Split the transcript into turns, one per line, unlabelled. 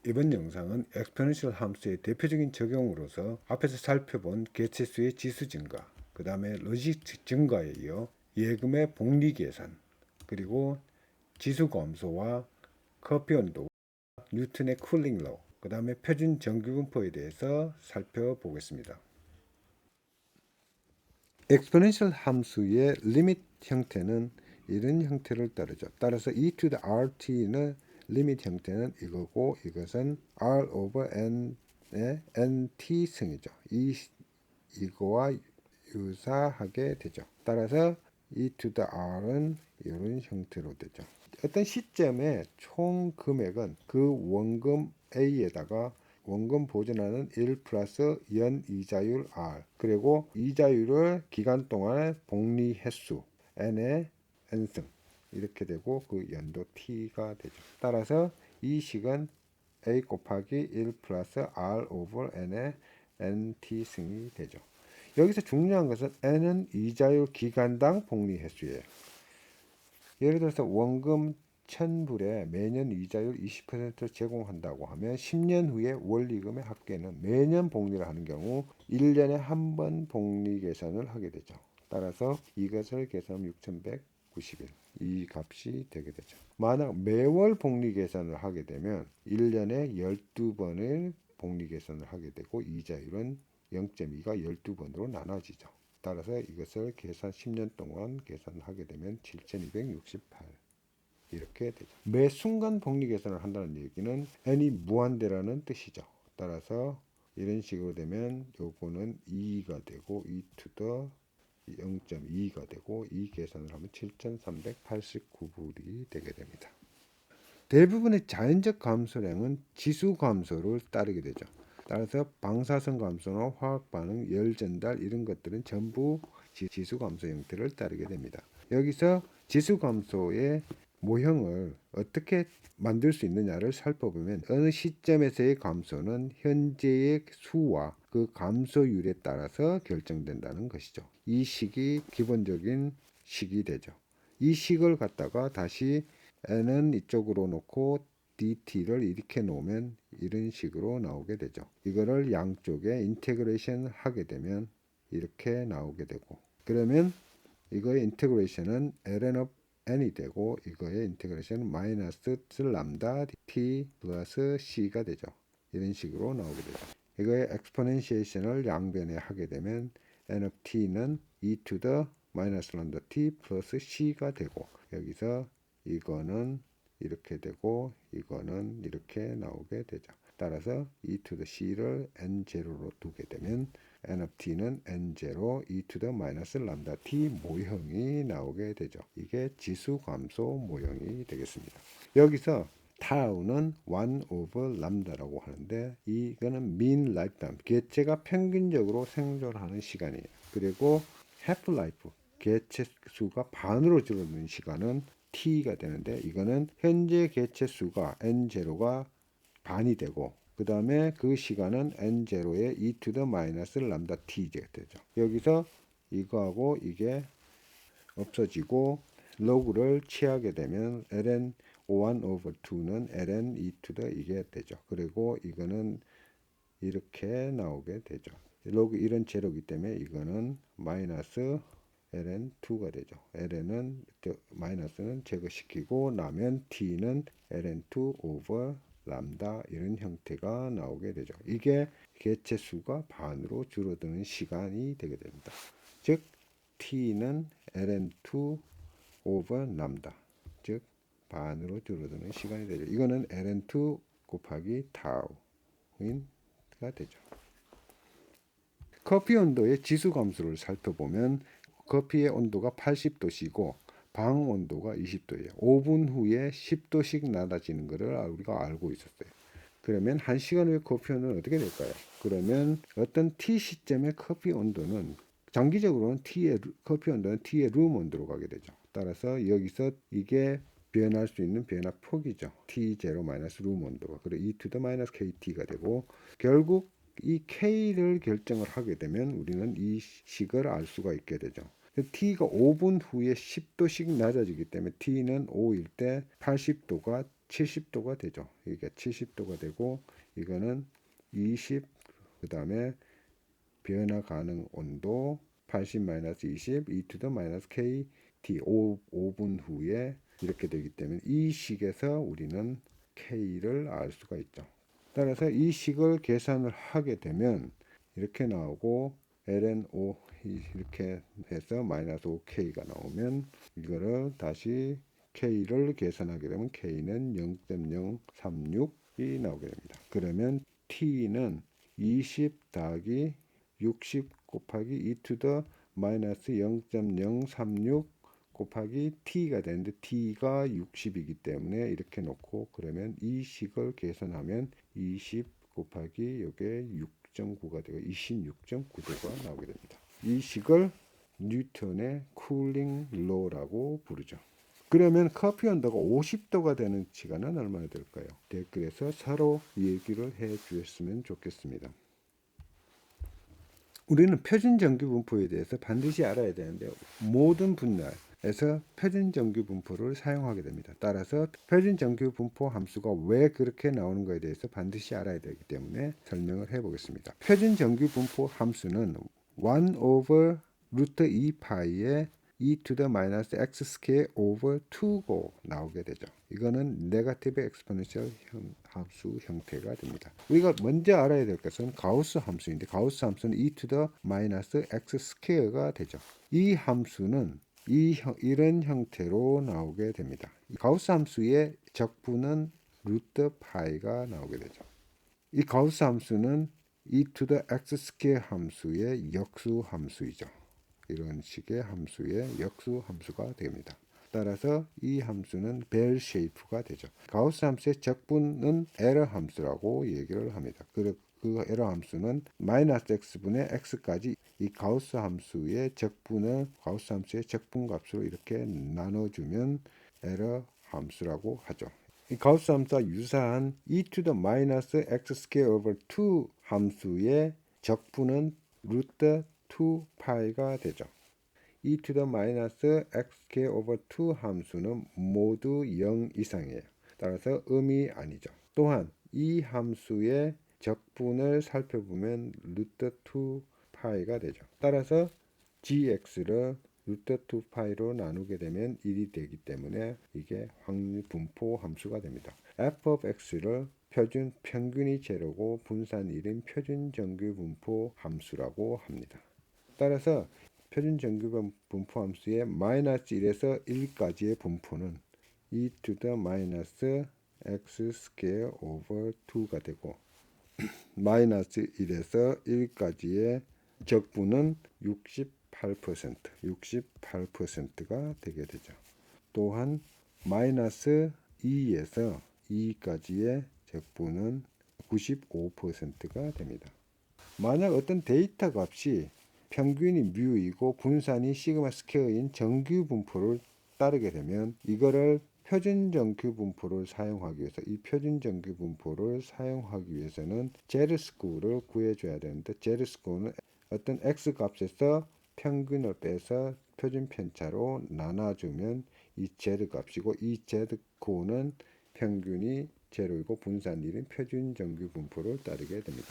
이번 영상은 엑스포넨셜 함수의 대표적인 적용으로서 앞에서 살펴본 개체수의 지수 증가, 그 다음에 로직 증가에 이어 예금의 복리 계산, 그리고 지수 검소와 커피 온도, 뉴턴의 쿨링 로, 그 다음에 표준 정규분포에 대해서 살펴보겠습니다. 엑스포넨셜 함수의 리밋 형태는 이런 형태를 따르죠. 따라서 e to the rt는 리밋 형태는 이거고, 이것은 r over n의 nt 승이죠. 이거와 유사하게 되죠. 따라서 e to the r은 이런 형태로 되죠. 어떤 시점에 총 금액은 그 원금 A에다가 원금 보존하는 1 플러스 연 이자율 R, 그리고 이자율을 기간 동안의 복리 횟수 N의 N승, 이렇게 되고 그 연도 T가 되죠. 따라서 이 식은 A 곱하기 1 플러스 R over N의 NT승이 되죠. 여기서 중요한 것은 N은 이자율 기간당 복리 횟수예요. 예를 들어서 원금 1000불에 매년 이자율 20% 제공한다고 하면 10년 후에 원리금의 합계는 매년 복리를 하는 경우 1년에 한 번 복리 계산을 하게 되죠. 따라서 이것을 계산하면 6191, 이 값이 되게 되죠. 만약 매월 복리 계산을 하게 되면 1년에 12번을 복리 계산을 하게 되고 이자율은 0.2가 12번으로 나눠지죠. 따라서 이것을 계산 10년 동안 계산하게 되면 7268 이렇게 되죠. 매 순간 복리 계산을 한다는 얘기는 n이 무한대라는 뜻이죠. 따라서 이런 식으로 되면 요거는 2가 되고 2 to the 0.2가 되고 이 계산을 하면 7389불이 되게 됩니다. 대부분의 자연적 감소량은 지수 감소를 따르게 되죠. 따라서 방사선 감소나 화학 반응, 열 전달 이런 것들은 전부 지수 감소 형태를 따르게 됩니다. 여기서 지수 감소의 모형을 어떻게 만들 수 있느냐를 살펴보면 어느 시점에서의 감소는 현재의 수와 그 감소율에 따라서 결정된다는 것이죠. 이 식이 기본적인 식이 되죠. 이 식을 갖다가 다시 n은 이쪽으로 놓고 dt를 이렇게 놓으면 이런 식으로 나오게 되죠. 이거를 양쪽에 인테그레이션 하게 되면 이렇게 나오게 되고, 그러면 이거의 인테그레이션은 ln of n이 되고 이거의 인테그레이션은 마이너스 람다 t 플러스 c가 되죠. 이런 식으로 나오게 되죠. 이거의 엑스포넨시에이션을 양변에 하게 되면 n of t는 e to the 마이너스 람다 t 플러스 c가 되고, 여기서 이거는 이렇게 되고 이거는 이렇게 나오게 되죠. 따라서 e to the c를 n0로 두게 되면 n of t는 n0 e to the 마이너스 람다 t 모형이 나오게 되죠. 이게 지수 감소 모형이 되겠습니다. 여기서 타우는 1 over 람다라고 하는데 이거는 mean lifetime, 개체가 평균적으로 생존하는 시간이에요. 그리고 half life, 개체 수가 반으로 줄어드는 시간은 t가 되는데 이거는 현재 개체 수가 n0가 반이 되고 그 다음에 그 시간은 n0의 e to the 마이너스 람다 t가 되죠. 여기서 이거하고 이게 없어지고 로그를 취하게 되면 ln 1 over 2는 ln e to the 이게 되죠. 그리고 이거는 이렇게 나오게 되죠. 로그 이런 제로이기 때문에 이거는 마이너스 ln2가 되죠. ln은 마이너스는 제거시키고 나면 t는 ln2 over 람다 이런 형태가 나오게 되죠. 이게 개체 수가 반으로 줄어드는 시간이 되게 됩니다. 즉 t는 ln2 over 람다, 즉 반으로 줄어드는 시간이 되죠. 이거는 ln2 곱하기 타우인가 되죠. 커피 온도의 지수 감소를 살펴보면 커피의 온도가 80도씨고 방 온도가 20도예요. 5분 후에 10도씩 낮아지는 것을 우리가 알고 있었어요. 그러면 1시간 후에 커피 온도는 어떻게 될까요? 그러면 어떤 t 시점의 커피 온도는 장기적으로는 커피 온도는 t의 룸 온도로 가게 되죠. 따라서 여기서 이게 변할 수 있는 변화 폭이죠. t0 마이너스 룸 온도가, 그리고 e to the 마이너스 kt가 되고, 결국 이 k를 결정을 하게 되면 우리는 이 식을 알 수가 있게 되죠. t가 5분 후에 10도씩 낮아지기 때문에 t는 5일 때 80도가 70도가 되죠. 이게 70도가 되고 이거는 20, 그 다음에 변화 가능 온도 80-20 e to the minus kt 5분 후에 이렇게 되기 때문에 이 식에서 우리는 k를 알 수가 있죠. 따라서 이 식을 계산을 하게 되면 이렇게 나오고 ln 5 이렇게 해서 마이너스 5k가 나오면 이거를 다시 k를 계산하게 되면 k는 0.036이 나오게 됩니다. 그러면 t는 20 더하기 60 곱하기 e to the 마이너스 0.036 곱하기 t가 되는데 t가 60이기 때문에 이렇게 놓고 그러면 이 식을 계산하면 20 곱하기 요게 6.9가 되고 26.9도가 나오게 됩니다. 이 식을 뉴턴의 쿨링 로라고 부르죠. 그러면 커피 온도가 50도가 되는 시간은 얼마나 될까요? 댓글에서 서로 얘기를 해 주셨으면 좋겠습니다. 우리는 표준정규 분포에 대해서 반드시 알아야 되는데 모든 분야에서 표준정규 분포를 사용하게 됩니다. 따라서 표준정규 분포 함수가 왜 그렇게 나오는 것에 대해서 반드시 알아야 되기 때문에 설명을 해 보겠습니다. 표준정규 분포 함수는 1 over 루트 2파이의 e to the minus x square over 2고 나오게 되죠. 이거는 네거티브 엑스포넨셜 함수 형태가 됩니다. 우리가 먼저 알아야 될 것은 가우스 함수인데 가우스 함수는 e to the minus x square가 되죠. 이 함수는 이런 형태로 나오게 됩니다. 가우스 함수의 적분은 루트 파이가 나오게 되죠. 이 가우스 함수는 e to the x square 함수의 역수 함수이죠. 이런 식의 함수의 역수 함수가 됩니다. 따라서 이 함수는 벨 쉐이프가 되죠. 가우스 함수의 적분은 에러 함수라고 얘기를 합니다. 그 에러 함수는 마이너스 x분의 x까지 이 가우스 함수의 적분을 가우스 함수의 적분 값으로 이렇게 나눠주면 에러 함수라고 하죠. 이 가우스 함수와 유사한 e to the minus x square over 2 함수의 적분은 루트 2파이가 되죠. e to the minus xk over 2 함수는 모두 0 이상이에요. 따라서 음이 아니죠. 또한 이 함수의 적분을 살펴보면 루트 2파이가 되죠. 따라서 gx를 루트 2파이로 나누게 되면 1이 되기 때문에 이게 확률 분포 함수가 됩니다. f of x를 평균이 제로고 분산 1인 표준정규 분포 함수라고 합니다. 따라서 표준정규 분포 함수의 마이너스 1에서 1까지의 분포는 e to the minus x square over 2가 되고 마이너스 1에서 1까지의 적분은 68%가 되게 되죠. 또한 마이너스 2에서 2까지의 적분은 95%가 됩니다. 만약 어떤 데이터 값이 평균이 뮤이고 분산이 시그마 스퀘어인 정규 분포를 따르게 되면 이거를 표준정규 분포를 사용하기 위해서 이 표준정규 분포를 사용하기 위해서는 제르스쿠를 구해줘야 되는데 제르스쿠는 어떤 x 값에서 평균을 빼서 표준 편차로 나눠주면 이 z 값이고 이 z코는 평균이 제로이고 분산 1인 표준정규 분포를 따르게 됩니다.